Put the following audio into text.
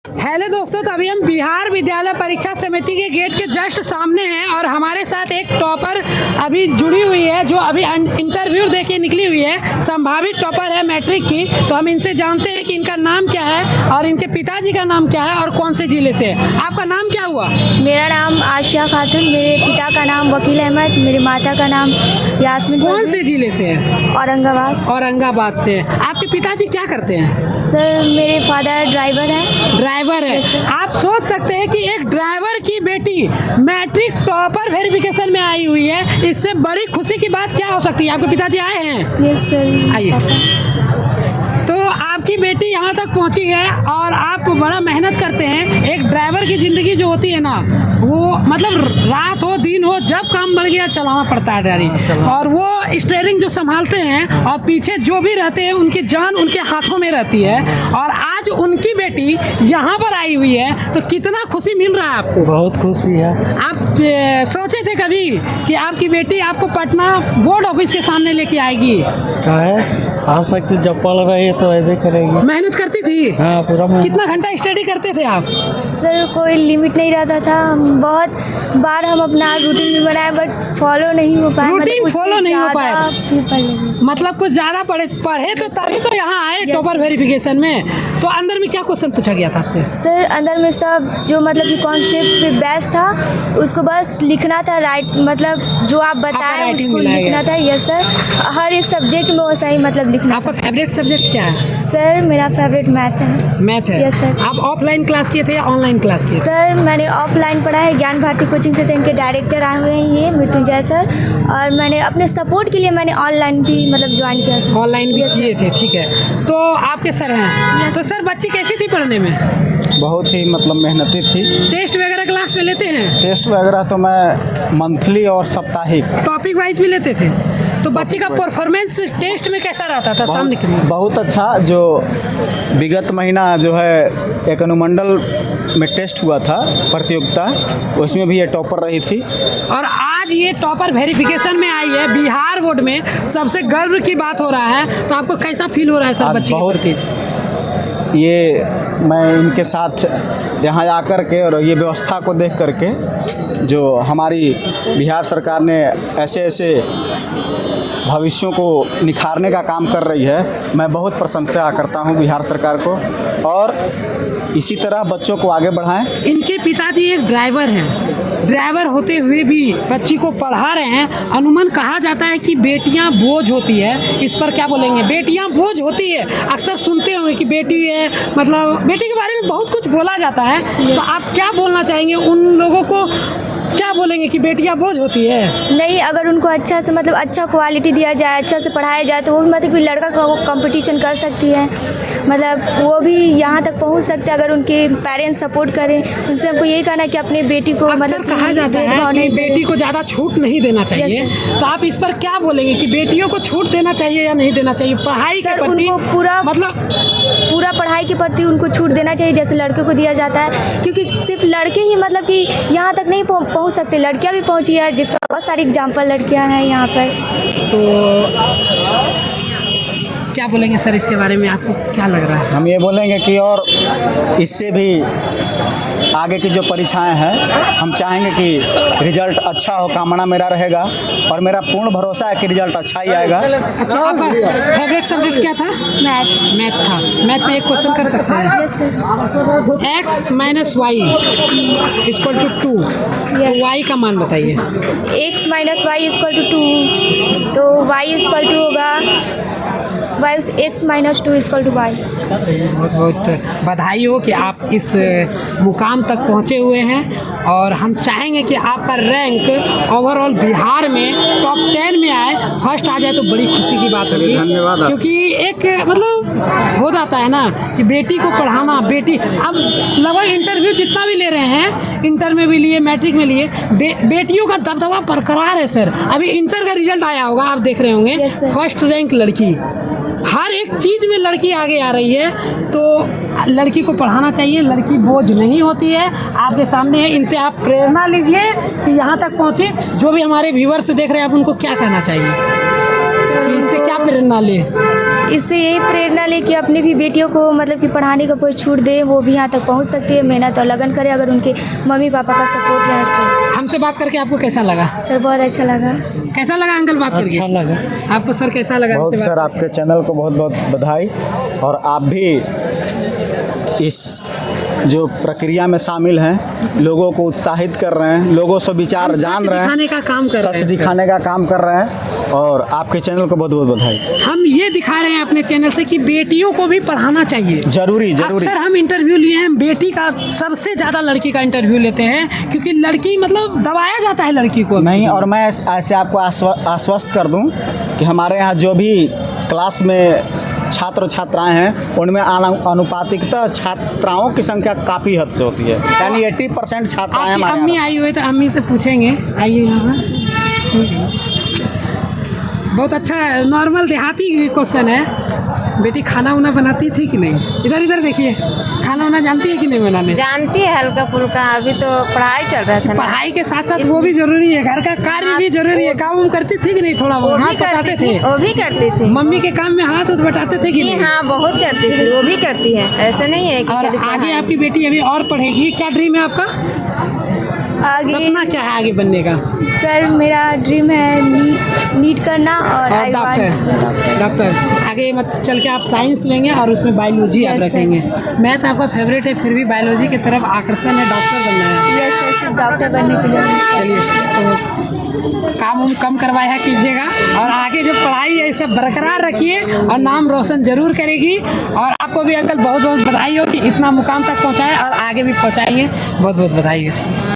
Hello दोस्तों, तो अभी हम बिहार विद्यालय परीक्षा समिति के गेट के जस्ट सामने हैं और हमारे साथ एक टॉपर अभी जुड़ी हुई है जो अभी इंटरव्यू दे के निकली हुई है, संभावित टॉपर है मैट्रिक की। तो हम इनसे जानते हैं कि इनका नाम क्या है और इनके पिताजी का नाम क्या है और कौन से जिले से है। आपका नाम क्या हुआ? मेरा नाम आशिया खातून, मेरे पिता का नाम वकील अहमद, मेरी माता का नाम यास्मीन। कौन से जिले से है? औरंगाबाद। औरंगाबाद से। आपके पिताजी क्या करते हैं? सर मेरे फादर ड्राइवर हैं। ड्राइवर है। आप सोच सकते हैं कि एक ड्राइवर की बेटी मैट्रिक टॉपर वेरिफिकेशन में आई हुई है, इससे बड़ी खुशी की बात क्या हो सकती है? आपके पिताजी आए हैं? Yes sir. आइए। तो आपकी बेटी यहाँ तक पहुँची है और आप बड़ा मेहनत करते हैं। एक ड्राइवर की ज़िंदगी जो होती है ना, वो मतलब रात हो दिन हो, जब काम बढ़ गया चलाना पड़ता है गाड़ी, और वो स्टीयरिंग जो संभालते हैं और पीछे जो भी रहते हैं उनकी जान उनके हाथों में रहती है। और आज उनकी बेटी यहाँ पर आई हुई है तो कितना खुशी मिल रहा है आपको? बहुत खुशी है। आप सोचे थे कभी कि आपकी बेटी आपको पटना बोर्ड ऑफिस के सामने लेके आएगी? क्या है, आ सकती जब पढ़ रही है तो ऐसे करेगी। मेहनत करती थी? हाँ, पूरा मेहनत। कितना घंटा स्टडी करते थे आप? सर कोई लिमिट नहीं रहता था, हम बहुत बार हम अपना रूटीन भी बनाए बट फॉलो नहीं हो पाया। रूटीन फॉलो नहीं हो पाया? फिर पढ़ लेंगे। मतलब कुछ ज़्यादा पढ़े तो तभी तो यहाँ आए टॉपर वेरिफिकेशन में। तो अंदर में क्या क्वेश्चन पूछा गया था आपसे? सर अंदर में सब जो मतलब कि कॉन्सेप्ट पे बेस्ट था उसको बस लिखना था, राइट मतलब जो आप बताएं उसको लिखना था। यस सर, हर एक सब्जेक्ट में वैसा ही मतलब लिखना। आपका फेवरेट सब्जेक्ट क्या है? सर मेरा फेवरेट मैथ है। मैथ है? Yes sir. आप ऑफलाइन क्लास किए थे या ऑनलाइन क्लास किए थे? सर मैंने ऑफलाइन पढ़ा है, ज्ञान भारती कोचिंग से। तो इनके डायरेक्टर आए हुए हैं ये मृत्युंजय सर, और मैंने अपने सपोर्ट के लिए मैंने ऑनलाइन भी मतलब ज्वाइन किया था। ऑनलाइन भी किए थे, ठीक है। तो आपके सर हैं, तो सर बच्ची कैसी थी पढ़ने में? बहुत ही मतलब मेहनती थी। टेस्ट वगैरह क्लास में लेते हैं? टेस्ट वगैरह तो मैं मंथली और साप्ताहिक टॉपिक वाइज भी लेते थे? तो बच्ची का परफॉर्मेंस टेस्ट में कैसा रहता था सामने के में? बहुत अच्छा। जो विगत महीना जो है एक अनुमंडल में टेस्ट हुआ था प्रतियोगिता, उसमें भी ये टॉपर रही थी। और आज ये टॉपर वेरिफिकेशन में आई है बिहार बोर्ड में, सबसे गर्व की बात हो रहा है। तो आपको कैसा फील हो रहा है सर बच्ची के प्रति? ये मैं इनके साथ यहाँ आकर के और ये व्यवस्था को देख करके, जो हमारी बिहार सरकार ने ऐसे ऐसे भविष्यों को निखारने का काम कर रही है, मैं बहुत प्रशंसा करता हूँ बिहार सरकार को, और इसी तरह बच्चों को आगे बढ़ाएं। इनके पिताजी एक ड्राइवर हैं, ड्राइवर होते हुए भी बच्ची को पढ़ा रहे हैं। अनुमान कहा जाता है कि बेटियां बोझ होती है, इस पर क्या बोलेंगे? बेटियां बोझ होती है, अक्सर सुनते होंगे कि बेटी है, मतलब बेटी के बारे में बहुत कुछ बोला जाता है। तो आप क्या बोलना चाहेंगे उन लोगों को? क्या बोलेंगे कि बेटियां बोझ होती है? नहीं, अगर उनको अच्छा से मतलब अच्छा क्वालिटी दिया जाए, अच्छा से पढ़ाया जाए, तो वो भी मतलब कि लड़का का वो कंपटीशन कर सकती है, मतलब वो भी यहाँ तक पहुँच सकते हैं अगर उनके पेरेंट्स सपोर्ट करें। उनसे हमको यही कहना है कि अपने बेटी को मतलब कहा जाता है कि बेटी को ज़्यादा छूट नहीं देना चाहिए। तो आप इस पर क्या बोलेंगे कि बेटियों को छूट देना चाहिए या नहीं देना चाहिए पढ़ाई के प्रति? उनको पूरा मतलब पूरा पढ़ाई के प्रति उनको छूट देना चाहिए जैसे लड़के को दिया जाता है, क्योंकि सिर्फ लड़के ही मतलब कि यहाँ तक नहीं पहुँच सकते, लड़कियाँ भी पहुँची है, जिसका बहुत सारी एग्जाम्पल लड़कियाँ हैं यहाँ पर। तो क्या बोलेंगे सर इसके बारे में? आपको क्या लग रहा है? हम ये बोलेंगे कि और इससे भी आगे की जो परीक्षाएं हैं, हम चाहेंगे कि रिजल्ट अच्छा हो, कामना मेरा रहेगा और मेरा पूर्ण भरोसा है कि रिजल्ट अच्छा ही आएगा। अच्छा, आपका फेवरेट सब्जेक्ट क्या था? मैथ। मैथ था। मैथ में एक क्वेश्चन कर सकते हैं? Yes sir. x minus y equal to 2, तो y का मान बताइए। x minus y equal to 2, तो y इक्वल टू होगा x minus 2 equal to y। बहुत बहुत बधाई हो कि आप इस मुकाम तक पहुँचे हुए हैं, और हम चाहेंगे कि आपका रैंक ओवरऑल बिहार में टॉप 10 में आए, फर्स्ट आ जाए तो बड़ी खुशी की बात होगी। धन्यवाद। क्योंकि एक मतलब हो जाता है ना कि बेटी को पढ़ाना, बेटी अब लगभग इंटरव्यू जितना भी ले रहे हैं, इंटर में भी लिए, मैट्रिक में लिए, बेटियों का दबदबा बरकरार है सर। अभी इंटर का रिजल्ट आया होगा, आप देख रहे होंगे। Yes, sir। फर्स्ट रैंक लड़की, हर एक चीज़ में लड़की आगे आ रही है। तो लड़की को पढ़ाना चाहिए, लड़की बोझ नहीं होती है। आपके सामने है, इनसे आप प्रेरणा लीजिए कि यहाँ तक पहुँचे। जो भी हमारे व्यूअर्स देख रहे हैं, आप उनको क्या कहना चाहिए कि इससे क्या प्रेरणा ले? इससे यही प्रेरणा ले कि अपनी भी बेटियों को मतलब कि पढ़ाने का कोई छूट दे, वो भी यहाँ तक पहुँच सकती है, मेहनत और लगन करे अगर उनके मम्मी पापा का सपोर्ट रहे तो। हमसे बात करके आपको कैसा लगा? सर बहुत अच्छा लगा। कैसा लगा अंकल बात करके? अच्छा लगा। आपको सर कैसा लगा? बहुत हमसे सर, बात आपके चैनल को बहुत बहुत बधाई। और आप भी इस जो प्रक्रिया में शामिल हैं, लोगों को उत्साहित कर रहे हैं, लोगों से विचार हम जान सच रहे हैं, दिखाने का काम कर रहे सच हैं दिखाने का काम कर रहे हैं। और आपके चैनल को बहुत बहुत बधाई। हम ये दिखा रहे हैं अपने चैनल से कि बेटियों को भी पढ़ाना चाहिए। जरूरी जरूरी। अक्सर हम इंटरव्यू लिए हैं, बेटी का सबसे ज़्यादा लड़की का इंटरव्यू लेते हैं, क्योंकि लड़की मतलब दबाया जाता है लड़की को। नहीं, और मैं ऐसे आपको आश्वस्त कर दूं कि हमारे यहाँ जो भी क्लास में छात्र छात्राएं हैं, उनमें अनुपातिकता छात्राओं की संख्या काफ़ी हद से होती है, यानी 80% छात्राएं आपकी हमारे अम्मी यहाँ। आई हुई तो अम्मी से पूछेंगे। आइए यहाँ बहुत अच्छा नॉर्मल देहाती क्वेश्चन है। बेटी खाना वाना बनाती थी कि नहीं? इधर इधर देखिए, खाना वाना जानती है कि नहीं बनाने? जानती है हल्का फुल्का, अभी तो पढ़ाई चल रहा था ना। पढ़ाई के साथ साथ वो भी जरूरी है, घर का कार्य भी जरूरी है। काम वाम करती थी कि नहीं? थोड़ा वो बहुत भी हाथ बटाते थे? वो भी करती थी। मम्मी के काम में हाथ उठ बटाते थे कि जी नहीं? हाँ, बहुत करती थी, वो भी करती है, ऐसे नहीं है कि और खाली आगे पढ़ाई। आपकी बेटी अभी और पढ़ेगी, क्या ड्रीम है आपका? आगे सपना क्या है आगे बनने का? सर मेरा ड्रीम है नीट करना और और डॉक्टर आगे मत चल के आप साइंस लेंगे और उसमें बायोलॉजी आप Yes, sir. रखेंगे। मैथ आपका फेवरेट है, फिर भी बायोलॉजी की तरफ आकर्षण है, डॉक्टर बनना है। यस सर, सिर्फ डॉक्टर बनने के लिए। चलिए, तो काम उम कम करवाया कीजिएगा और आगे जो पढ़ाई है इसका बरकरार रखिए और नाम रोशन जरूर करेगी। और आपको भी अंकल बहुत बहुत बधाई हो कि इतना मुकाम तक पहुँचाए और आगे भी पहुँचाएंगे। बहुत बहुत बधाई हो।